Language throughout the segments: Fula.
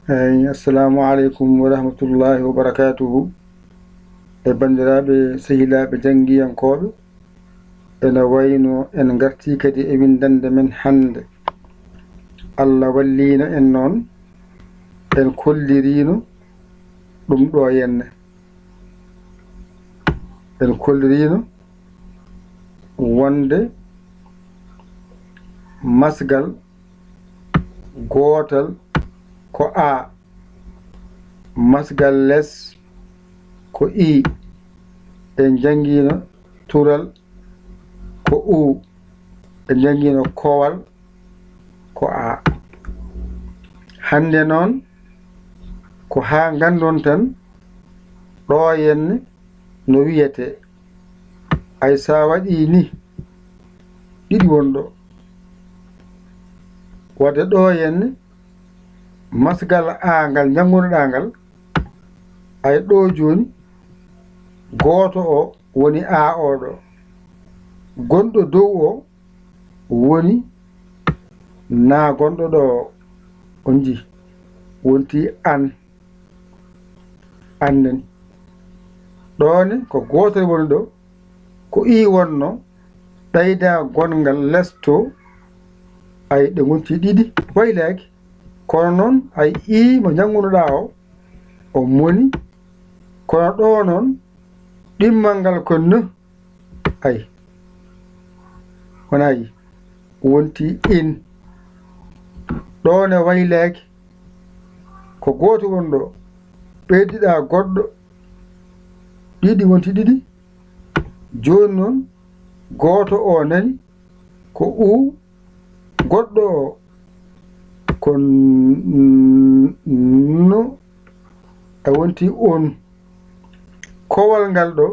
assalamu alaikum wa rahmatullahi wa barakatuhu. E bandiraɓe sehilaɓe jangiyankoɓe, ene wayno en garti kadi e windande men hande. Allah wallino en noon en kollirino ɗum ɗo henne. En kollirino wonde masgal gotal ko A, masgal less ko I, en jangino tural ko U, en jangino kowal ko A. Hande noon ko ha gandon tan ɗo henne no wiyete ay sa waɗi ni ɗiɗi wonɗo wadde ɗo henne masgal A ngal jangunoɗa ngal ay ɗo joni goto o woni A oɗo, gonɗo dow o woni na gonɗo ɗo on ji wonti an annen ɗone ko gotel woni ɗo ko I wonno ɗayda gongal lesto ay ɗe gonti ɗiɗi waylaki kono noon ay I mo jangunoɗa o moni kono ɗo noon ɗimmal ngal ko ne ay wonayi wonti in ɗone waylaki ko goto woni ɗo ɓeydiɗa goɗɗo ɗiɗi wonti ɗiɗi joni noon goto o nani ko U, goɗɗo o ko no e wonti on. Kowal ngal ɗo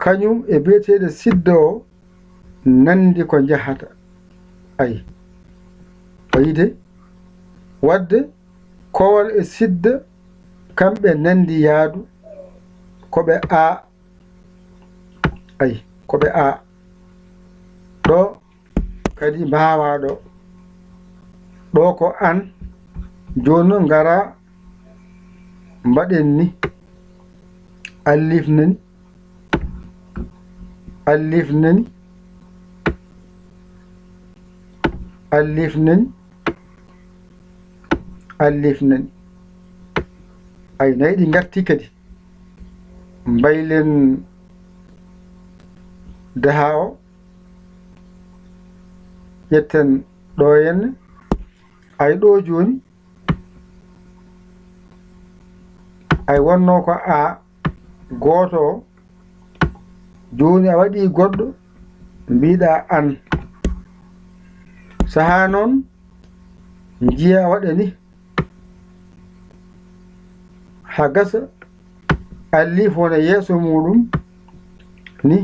kañum e biyeteɗo sidda o nandi ko jahata ay wayide wadde kowal e sidda kamɓe nandi yaadu koɓe A ay koɓe A ɗo kadi mbawa ɗo ko an joni noon ngara mbaɗen ni allifnani allifnani allifnani allifnani ay nayi ɗi gatti kadi mbaylen daha o ƴetten ɗo henne ay ɗo joni ay wonno ko A goto o joni a waɗi goɗɗo mbiɗa an saha noon jiya waɗa ni ha gasa allif wona yeeso muɗum ni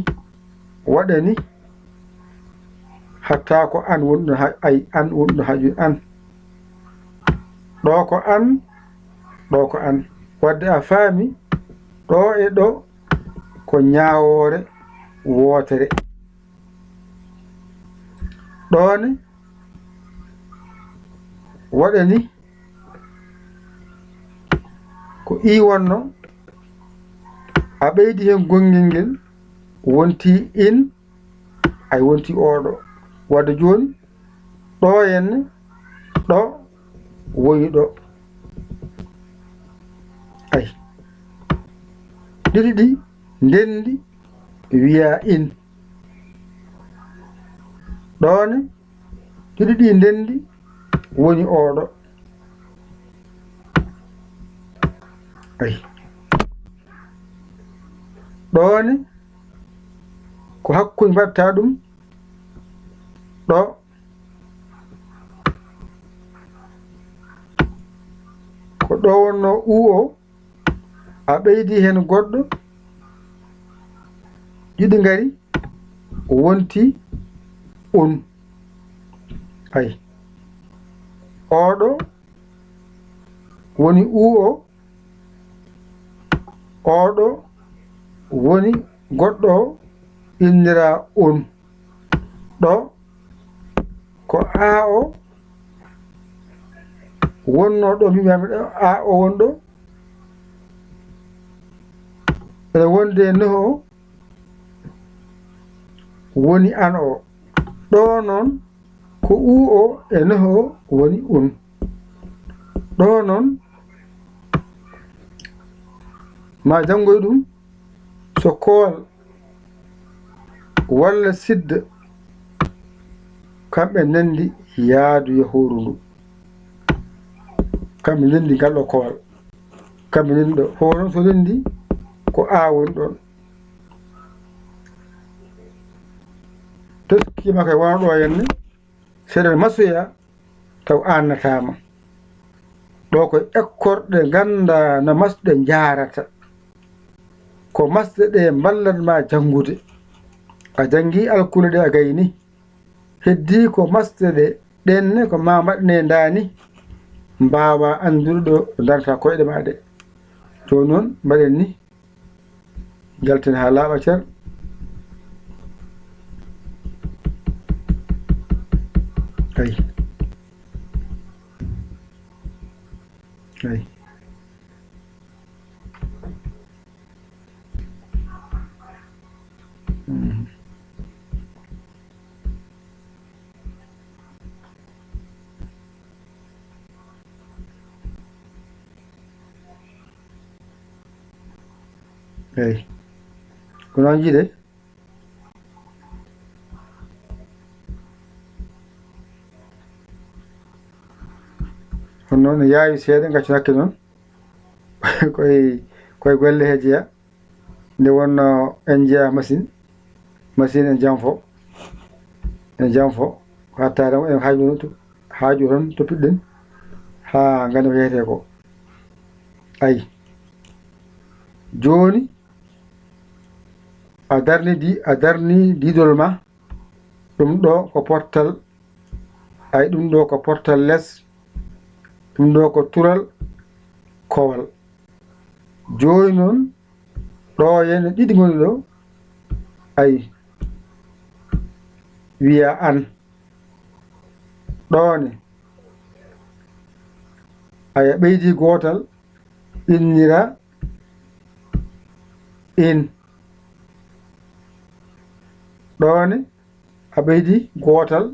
waɗa ni hatta ko an wonɗo ay an wonɗo haju an ɗo ko an ɗo ko an wadde a faami ɗo e ɗo ko ñawore wotere ɗone waɗa ni ko I wonno a ɓeydi hen gongel ngel wonti in ay wonti oɗo wadde joni ɗo henne ɗo woni ɗo ay ɗiɗi ɗi ndendi wiya in ɗone ɗiɗi ɗi ndendi woni oɗo ay ɗone ko hakkude mbatta ɗum ɗo ko ɗo wonno U o a ɓeydi hen goɗɗo ɗiɗi ngari wonti on ay oɗo woni U o oɗo woni goɗɗo o innira on ɗo ko A o wonno ɗo mbimami ɗo a o won ɗo ene wonde neho o woni an o ɗo noon ko u o e neho o woni un ɗo noon ma janngoy ɗum so koowal walla sidda kamɓe nandi yaadu yahoru ndu kamɓe ndendi ngal ɗo koowal kamɓe ndendi ɗo fof noon so ndendi ko a woni ɗon teskima kay wona ɗo henne seɗen masoya taw annatama ɗo koye ekkorɗe ganda no masɗe jarata ko masɗe ɗe ballatma janngude a jangi alkule ɗe a gayni heddi ko masɗe ɗe ɗenne ko ma mbaɗne dani mbawa andude ɗo darta koyɗe ma ɗe joni noon mbaɗen ni jalten ha laaɓa cer ay ay eyi ko noon jiiɗe kono noon yaawi seeɗa gaccu hakke noon koye golle he jeeya nde wonno en jeeya machine en jam fo hattade en haaju tan toppiɗen ha ganda ko wiyete ko ayi joni a darni didol ma ɗum ɗo ko portal ay ɗum ɗo ko portal less ɗum ɗo ko tural kowal joni noon ɗo yene ɗiɗi goni ɗo ay wiya an ɗone aya ɓeydi gotal innira in ɗone a ɓeydi gotal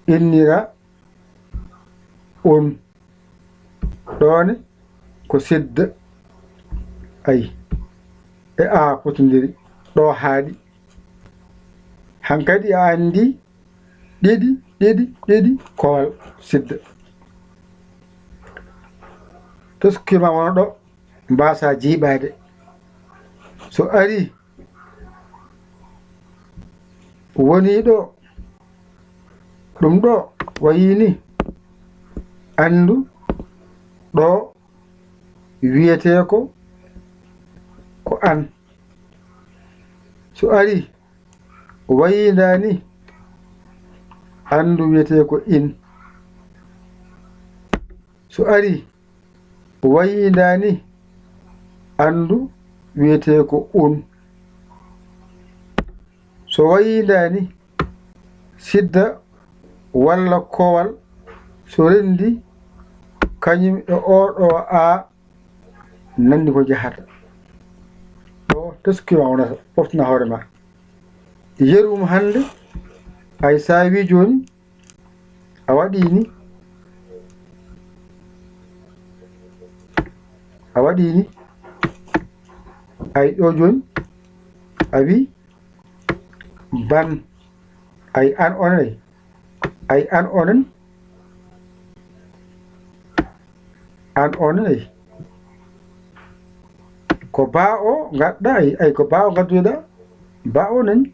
innira on ɗone ko sidda ayi e a potodiri ɗo haaɗi hankadi a andi ɗiɗi kowal sidda toskima wona ɗo mbasa jiiɓade so ari woni ɗo ɗum ɗo wayini andu ɗo wiyete ko an so ari wayidani andu wiyete ko in so ari wayidani andu wiyete ko un so wayidani sidda walla kowal so rendi kañum e oɗo a nandi ko jahata ɗo teskima wonata ɓoftina hoore ma yerum hande ay sa wi joni a waɗini ay ɗo joni a wi ban ay an onen ay an onen ay ko ba o gadda ay ko ba o gadduɗa ba o nani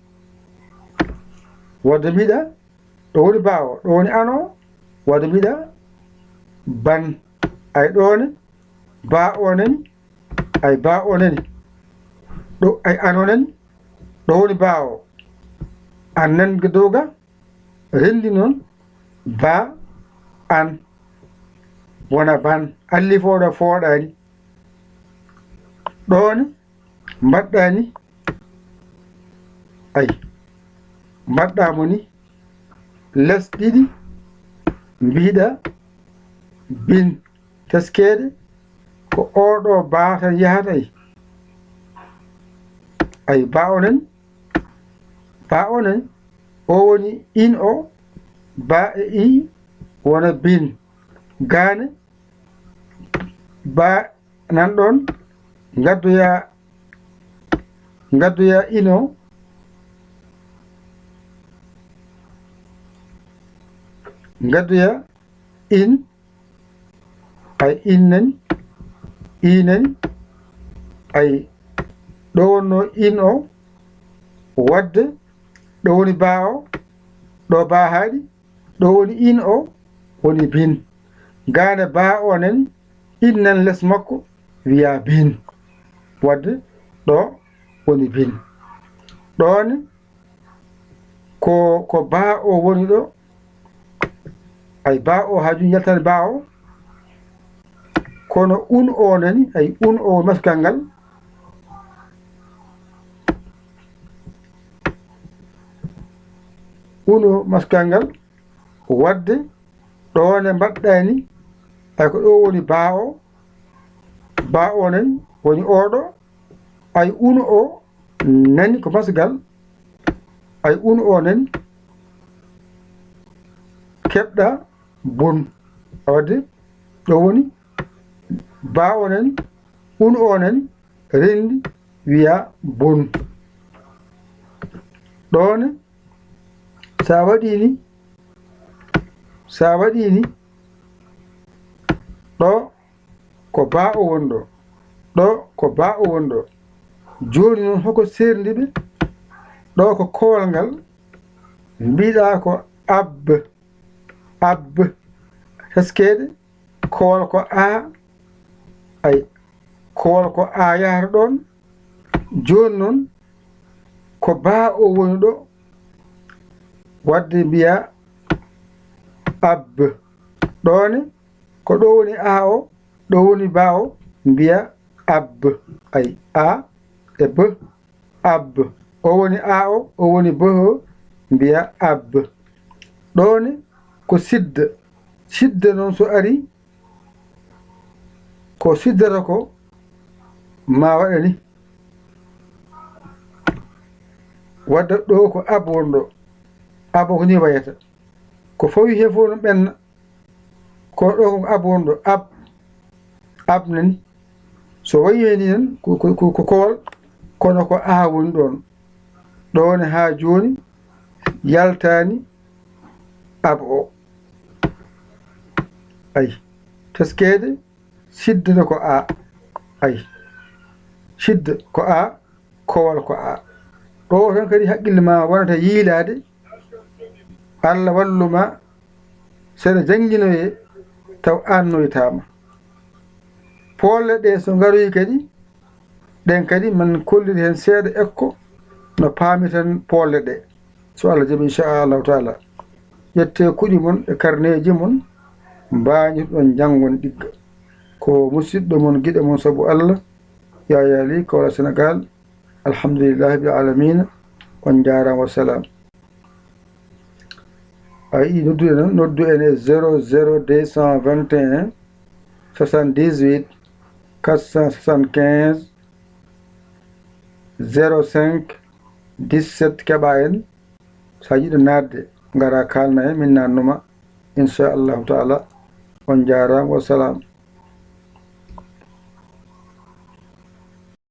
wadde mbiɗa ɗo woni ba o ɗo woni an o wadde mbiɗa ban ay ɗone ba o nani ay ba o nani ɗo ay an o nani ɗo woni ba o an nanga dowga rendi noon ba an wona ban alli foɗo fooɗani ɗone mbaɗɗani ay mbaɗɗamo ni less ɗiɗi mbiɗa bin teskede ko oɗo baata yahatay ay ba onen o woni in o ba e i wona bin gane ba nan ɗon gaddoya ino gaddoya in ay innen inen ay ɗo wonno in o wadde ɗo woni ba o ɗo ba haɗi ɗo woni in o woni bin gane ba onen innen les makko wiya bin wadde ɗo woni bin ɗon ko ba o woni ɗo ay ba o hajum yaltani ba o kono un o nani ay un o maskal ngal uno maskal ngal wadde ɗone mbaɗɗani ay ko ɗo woni ba o nani woni oɗo ay uno o nani ko masgal ay uno o nani keɓɗa bon wadde ɗo woni ba o nani uno o nani rendi wiya bon ɗone sa waɗini ɗo ko ba o wonɗo ɗo ko ba o wonɗo joni noon hoko serdiɓe ɗo ko kowal ngal mbiɗa ko ab teskede kowal ko a ay kowal ko a yahata ɗon joni noon ko ba o woni ɗo wadde mbiya ab ɗone ko ɗo woni a o ɗo woni ba o mbiya ab ay a e b ab o woni a o woni b o mbiya ab ɗone ko sidda noon so ari ko siddata ko ma waɗa ni wadda ɗo ko ab wonɗo ab ko ni wayata ko fawi he fof no ɓenna ko ɗo ko ab wonɗo ab nani so wayi ni nan ko kowal kono ko a woni ɗon ɗone ha joni yaltani ab o ay teskede siddata ko a ay sidda ko a kowal ko a ɗo tan kadi haqqille ma wonata yiilade Allah walluma seɗa jannginoye taw annoytama polle ɗe so garoyi kadi ɗen kadi man kolliri hen seeɗa ekko no paami tan polle ɗe so Allah jaɓi inchallahu taala ƴette kuɗi mon e karneji mon mbañirɗon jangon ɗigga ko musidɗo mon giɗo mon sabu Allah yayali kawla Sénégal alhamdulillahi bil alamina on jarama wassalam a yiɗi noddude noon noddu ene 00 221 78 475 05 17 keɓa en sa yiɗo nadde gara kalna en min nannuma inchallahu taala on jarama wassalam